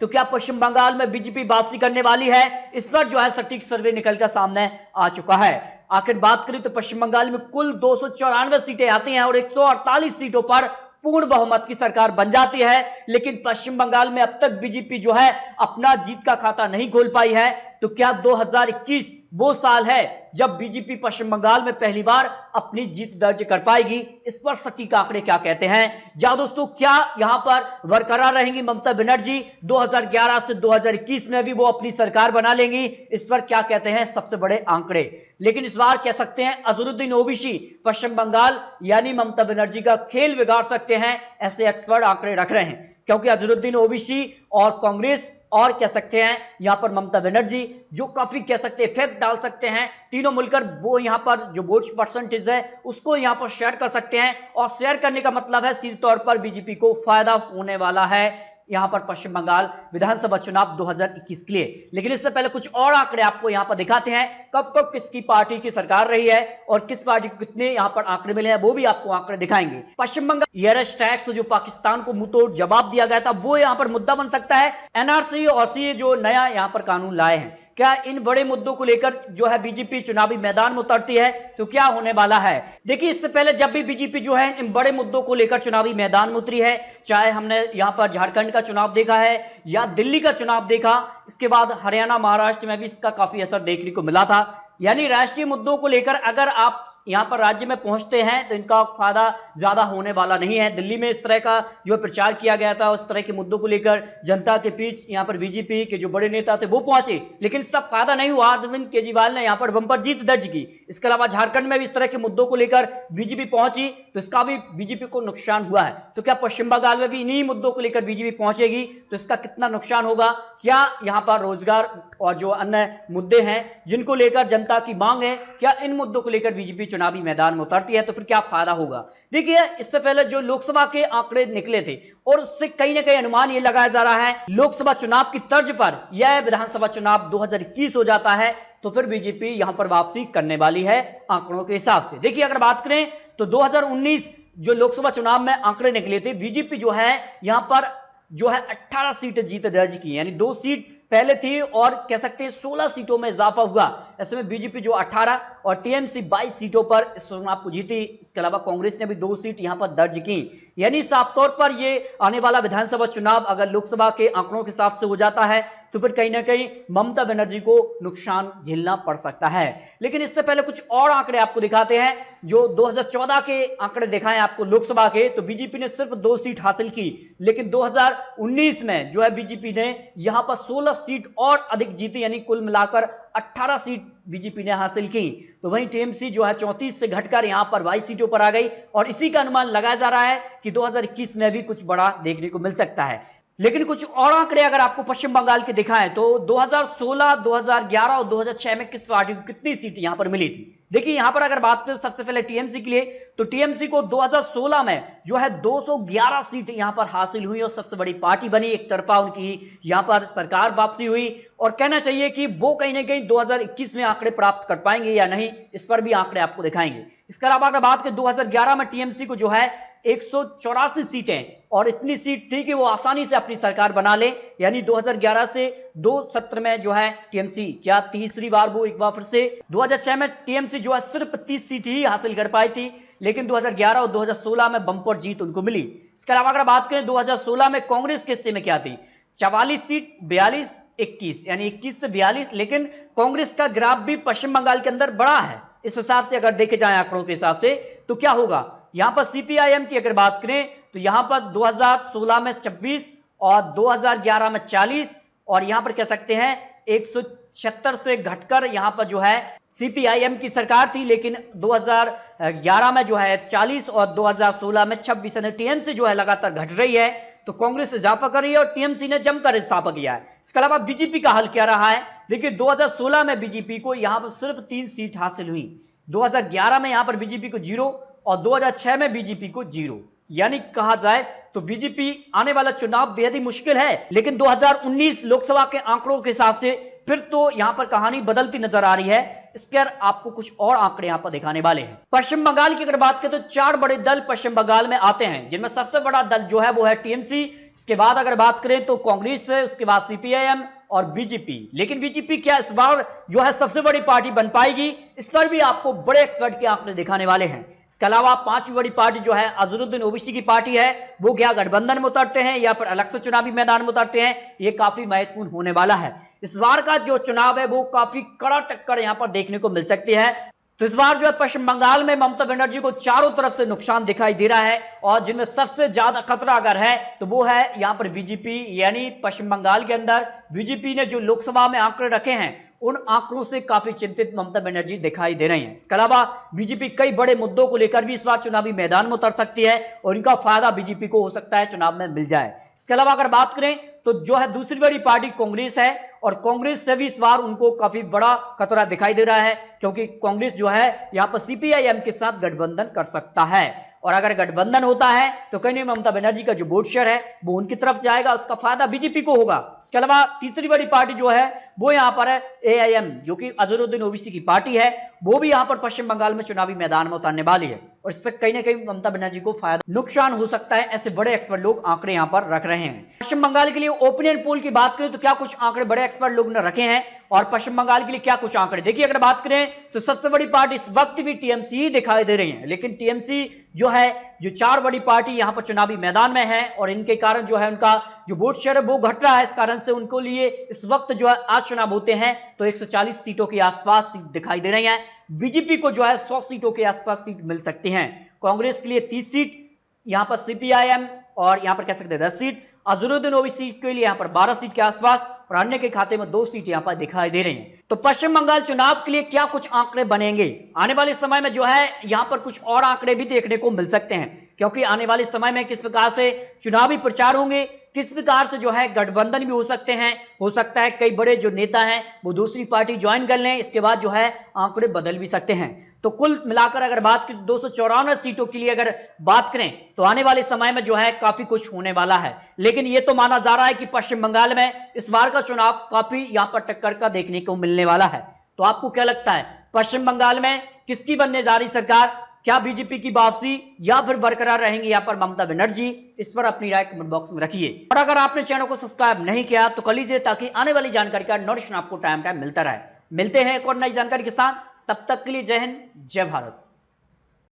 तो क्या पश्चिम बंगाल में बीजेपी वापसी करने वाली है? इस पर जो है सटीक सर्वे निकलकर सामने आ चुका है। आखिर बात करें तो पश्चिम बंगाल में कुल 294 सीटें आती हैं और 148 सीटों पर पूर्ण बहुमत की सरकार बन जाती है। लेकिन पश्चिम बंगाल में अब तक बीजेपी जो है अपना जीत का खाता नहीं खोल पाई है। तो क्या 2021 वो साल है जब बीजेपी पश्चिम बंगाल में पहली बार अपनी जीत दर्ज कर पाएगी? इस पर सटीक आंकड़े क्या कहते हैं? जा दोस्तों, क्या यहां पर बरकरार रहेंगी ममता बनर्जी? 2011 से 2021 में भी वो अपनी सरकार बना लेंगी? इस पर क्या कहते हैं सबसे बड़े आंकड़े? लेकिन इस बार कह सकते हैं अजहरुद्दीन ओवैसी पश्चिम बंगाल यानी ममता बनर्जी का खेल बिगाड़ सकते हैं, ऐसे एक्सपर्ट आंकड़े रख रहे हैं। क्योंकि अजहरुद्दीन ओवैसी और कांग्रेस और कह सकते हैं यहां पर ममता बनर्जी जो काफी कह सकते हैं इफेक्ट डाल सकते हैं, तीनों मिलकर वो यहां पर जो वोट परसेंटेज है उसको यहां पर शेयर कर सकते हैं। और शेयर करने का मतलब है सीधे तौर पर बीजेपी को फायदा होने वाला है यहां पर पश्चिम बंगाल विधानसभा चुनाव 2021 के लिए। लेकिन इससे पहले कुछ और आंकड़े आपको यहां पर दिखाते हैं, कब कब किसकी पार्टी की सरकार रही है और किस पार्टी को कितने यहां पर आंकड़े मिले हैं, वो भी आपको आंकड़े दिखाएंगे। पश्चिम बंगाल एयरस टैक्स जो पाकिस्तान को मुंहतोड़ जवाब दिया गया था वो यहां पर मुद्दा बन सकता है। एनआरसी और सीए जो नया यहां पर कानून लाए हैं, क्या इन बड़े मुद्दों को लेकर जो है बीजेपी चुनावी मैदान में उतरती है तो क्या होने वाला है? देखिए, इससे पहले जब भी बीजेपी जो है इन बड़े मुद्दों को लेकर चुनावी मैदान में उतरी है, चाहे हमने यहां पर झारखंड का चुनाव देखा है या दिल्ली का चुनाव देखा, इसके बाद हरियाणा महाराष्ट्र में भी इसका काफी असर देखने को मिला था। यानी राष्ट्रीय मुद्दों को लेकर अगर आप यहां पर राज्य में पहुंचते हैं तो इनका फायदा ज्यादा होने वाला नहीं है। दिल्ली में इस तरह का जो प्रचार किया गया था, उस तरह के मुद्दों को लेकर जनता के बीच यहां पर बीजेपी के जो बड़े नेता थे वो पहुंचे, लेकिन इसका फायदा नहीं हुआ। अरविंद केजरीवाल ने यहां पर बम्पर जीत दर्ज की। इसके अलावा झारखंड में भी इस तरह के मुद्दों को लेकर बीजेपी पहुंची तो इसका भी बीजेपी को नुकसान हुआ है। तो क्या पश्चिम बंगाल में भी इन्हीं मुद्दों को लेकर बीजेपी पहुंचेगी तो इसका कितना नुकसान होगा? क्या यहां पर रोजगार और जो अन्य मुद्दे हैं जिनको लेकर जनता की मांग है, क्या इन मुद्दों को लेकर बीजेपी चुनावी मैदान में उतरती है तो फिर क्या फायदा होगा? देखिए, इससे पहले जो लोकसभा के आंकड़े निकले थे और उससे कहीं ना कहीं अनुमान यह लगाया जा रहा है लोकसभा चुनाव की तर्ज पर यह विधानसभा चुनाव 2021 हो जाता है तो फिर बीजेपी यहां पर वापसी करने वाली है आंकड़ों के हिसाब से। देखिए, अगर बात करें तो 2019 जो लोकसभा चुनाव में आंकड़े निकले थे, बीजेपी जो है यहां पर जो है 18 सीटें जीत दर्ज की, यानी 2 सीट पहले थी और कह सकते हैं 16 सीटों में इजाफा हुआ। ऐसे में बीजेपी जो 18 और टीएमसी 22 सीटों पर इस चुनाव को जीती। इसके अलावा कांग्रेस ने भी 2 सीट यहां पर दर्ज की। यानी साफ तौर पर ये आने वाला विधानसभा चुनाव अगर लोकसभा के आंकड़ों के हिसाब से हो जाता है तो फिर कहीं ना कहीं ममता बनर्जी को नुकसान झेलना पड़ सकता है। लेकिन इससे पहले कुछ और आंकड़े आपको दिखाते हैं। जो 2014 के आंकड़े दिखाएं आपको लोकसभा के, तो बीजेपी ने सिर्फ 2 सीट हासिल की, लेकिन 2019 में जो है बीजेपी ने यहां पर 16 सीट और अधिक जीती, यानी कुल मिलाकर 18 सीट बीजेपी ने हासिल की। तो वहीं टीएमसी जो है 34 से घटकर यहां पर 22 सीटों पर आ गई और इसी का अनुमान लगाया जा रहा है कि 2021 में भी कुछ बड़ा देखने को मिल सकता है। लेकिन कुछ और आंकड़े अगर आपको पश्चिम बंगाल के दिखाएं तो 2016, 2011 और 2006 में किस पार्टी को कितनी सीट यहां पर मिली थी? देखिए, यहां पर अगर बात करें सबसे पहले टीएमसी के लिए, तो टीएमसी को 2016 में जो है 211 सीट यहां पर हासिल हुई और सबसे बड़ी पार्टी बनी। एक तरफा उनकी यहां पर सरकार वापसी हुई और कहना चाहिए कि वो कहीं ना कहीं 2021 में आंकड़े प्राप्त कर पाएंगे या नहीं, इस पर भी आंकड़े आपको दिखाएंगे। इसके अलावा अगर बात करें 2011 में टीएमसी को जो है 184 सीटें और इतनी सीट थी कि वो आसानी से अपनी सरकार बना ले। यानी 2011 से 2 सत्र में जो है टीएमसी क्या तीसरी बार वो एक बार फिर से 2006 में टीएमसी जो है सिर्फ 30 सीट ही हासिल कर पाई थी, लेकिन 2011 और 2016 में बम्पर जीत उनको मिली। इसके अलावा अगर बात करें 2016 में कांग्रेस के हिस्से में क्या थी, 44 सीट 42, 21, यानी 21 से 42। लेकिन कांग्रेस का ग्राफ भी पश्चिम बंगाल के अंदर बड़ा है। इस हिसाब से अगर देखे जाए आंकड़ों के हिसाब से तो क्या होगा, यहां पर सीपीआईएम की अगर बात करें तो यहां पर 2016 में 26 और 2011 में 40 और यहां पर कह सकते हैं 176 से घटकर यहां पर जो है सीपीआईएम की सरकार थी, लेकिन 2011 में जो है 40 और 2016 में 26। यानी टीएमसी जो है लगातार घट रही है तो कांग्रेस इजाफा कर रही है और टीएमसी ने जमकर इजाफा किया है। इसके अलावा बीजेपी का हाल क्या रहा है, देखिए 2016 में बीजेपी को यहां पर सिर्फ 3 सीट हासिल हुई, 2011 में यहां पर बीजेपी को 0 और 2006 में बीजेपी को 0। यानी कहा जाए तो बीजेपी आने वाला चुनाव बेहद ही मुश्किल है। लेकिन 2019 लोकसभा के आंकड़ों के हिसाब से फिर तो यहां पर कहानी बदलती नजर आ रही है। इसके आपको कुछ और आंकड़े यहां पर दिखाने वाले हैं। पश्चिम बंगाल की अगर बात करें तो 4 बड़े दल पश्चिम बंगाल में आते हैं, जिनमें सबसे बड़ा दल जो है वो है टीएमसी। इसके बाद अगर बात करें तो कांग्रेस है, उसके बाद सीपीआईएम और बीजेपी। लेकिन बीजेपी क्या इस बार जो है सबसे बड़ी पार्टी बन पाएगी, इस पर भी आपको बड़े एक्सपर्ट के आंकड़े दिखाने वाले हैं। इसके अलावा 5वीं बड़ी पार्टी जो है अजहरुद्दीन ओवैसी की पार्टी है, वो क्या गठबंधन में उतरते हैं या फिर अलग से चुनावी मैदान में उतरते हैं, ये काफी महत्वपूर्ण होने वाला है। इस बार का जो चुनाव है वो काफी कड़ा टक्कर यहां पर देखने को मिल सकती है। तो इस बार जो है पश्चिम बंगाल में ममता बनर्जी को चारों तरफ से नुकसान दिखाई दे रहा है, और जिनमें सबसे ज्यादा खतरा अगर है तो वो है यहां पर बीजेपी। यानी पश्चिम बंगाल के अंदर बीजेपी ने जो लोकसभा में आंकड़े रखे हैं, उन आंकड़ों से काफी चिंतित ममता बनर्जी दिखाई दे रही हैं। इसके अलावा बीजेपी कई बड़े मुद्दों को लेकर भी इस बार चुनावी मैदान में उतर सकती है, और इनका फायदा बीजेपी को हो सकता है चुनाव में मिल जाए। इसके अलावा अगर बात करें तो जो है दूसरी बड़ी पार्टी कांग्रेस है, और कांग्रेस से भी इस बार उनको काफी बड़ा खतरा दिखाई दे रहा है, क्योंकि कांग्रेस जो है यहां पर सीपीआईएम के साथ गठबंधन कर सकता है, और अगर गठबंधन होता है तो कहीं नहीं ममता बनर्जी का जो वोट शेयर है वो उनकी तरफ जाएगा, उसका फायदा बीजेपी को होगा। इसके अलावा तीसरी बड़ी पार्टी जो है वो यहां पर है एआईएम, जो कि अजहरुद्दीन ओवैसी की पार्टी है, वो भी यहां पर पश्चिम बंगाल में चुनावी मैदान में उतरने वाली है, और इससे कहीं ना कहीं ममता बनर्जी को फायदा नुकसान हो सकता है। ऐसे बड़े एक्सपर्ट लोग आंकड़े यहां पर रख रहे हैं। पश्चिम बंगाल के लिए ओपिनियन पोल की बात करें तो क्या कुछ आंकड़े बड़े एक्सपर्ट लोग ने रखे हैं, और पश्चिम बंगाल के लिए क्या कुछ आंकड़े। देखिए अगर बात करें तो सबसे बड़ी पार्टी इस वक्त भी टीएमसी ही दिखाई दे रही है, लेकिन टीएमसी जो है, जो 4 बड़ी पार्टी यहां पर चुनावी मैदान में है, और इनके कारण जो है उनका जो वोट शेयर है वो घट रहा है। इस कारण से उनको लिए इस वक्त जो है आज चुनाव होते हैं तो 140 सीटों के आसपास सीट दिखाई दे रही है। बीजेपी को जो है 100 सीटों के आसपास सीट मिल सकती हैं। कांग्रेस के लिए 30 सीट, यहां पर सीपीआईएम और यहां पर कह सकते हैं 10 सीट, अजहरुद्दीन ओवैसी के लिए यहां पर 12 सीट के आसपास, और अन्य के खाते में 2 सीट यहां पर दिखाई दे रही हैं। तो पश्चिम बंगाल चुनाव के लिए क्या कुछ आंकड़े बनेंगे आने वाले समय में, जो है यहां पर कुछ और आंकड़े भी देखने को मिल सकते हैं, क्योंकि आने वाले समय में किस प्रकार से चुनावी प्रचार होंगे, किस प्रकार से जो है गठबंधन भी हो सकते हैं, हो सकता है कई बड़े जो नेता हैं वो दूसरी पार्टी ज्वाइन कर लें, इसके बाद जो है आंकड़े बदल भी सकते हैं। तो कुल मिलाकर अगर बात की 294 सीटों के लिए अगर बात करें तो आने वाले समय में जो है काफी कुछ होने वाला है। लेकिन यह तो माना जा रहा है कि पश्चिम बंगाल में इस बार का चुनाव काफी यहां पर टक्कर का देखने को मिलने वाला है। तो आपको क्या लगता है, पश्चिम बंगाल में किसकी बनने जा रही सरकार, क्या बीजेपी की वापसी या फिर बरकरार रहेंगी यहाँ पर ममता बनर्जी? इस पर अपनी राय कमेंट बॉक्स में रखिए, और अगर आपने चैनल को सब्सक्राइब नहीं किया तो कर लीजिए, ताकि आने वाली जानकारी का नोटिफिकेशन आपको टाइम टाइम मिलता रहे। मिलते हैं एक और नई जानकारी के साथ, तब तक के लिए जय हिंद, जय भारत।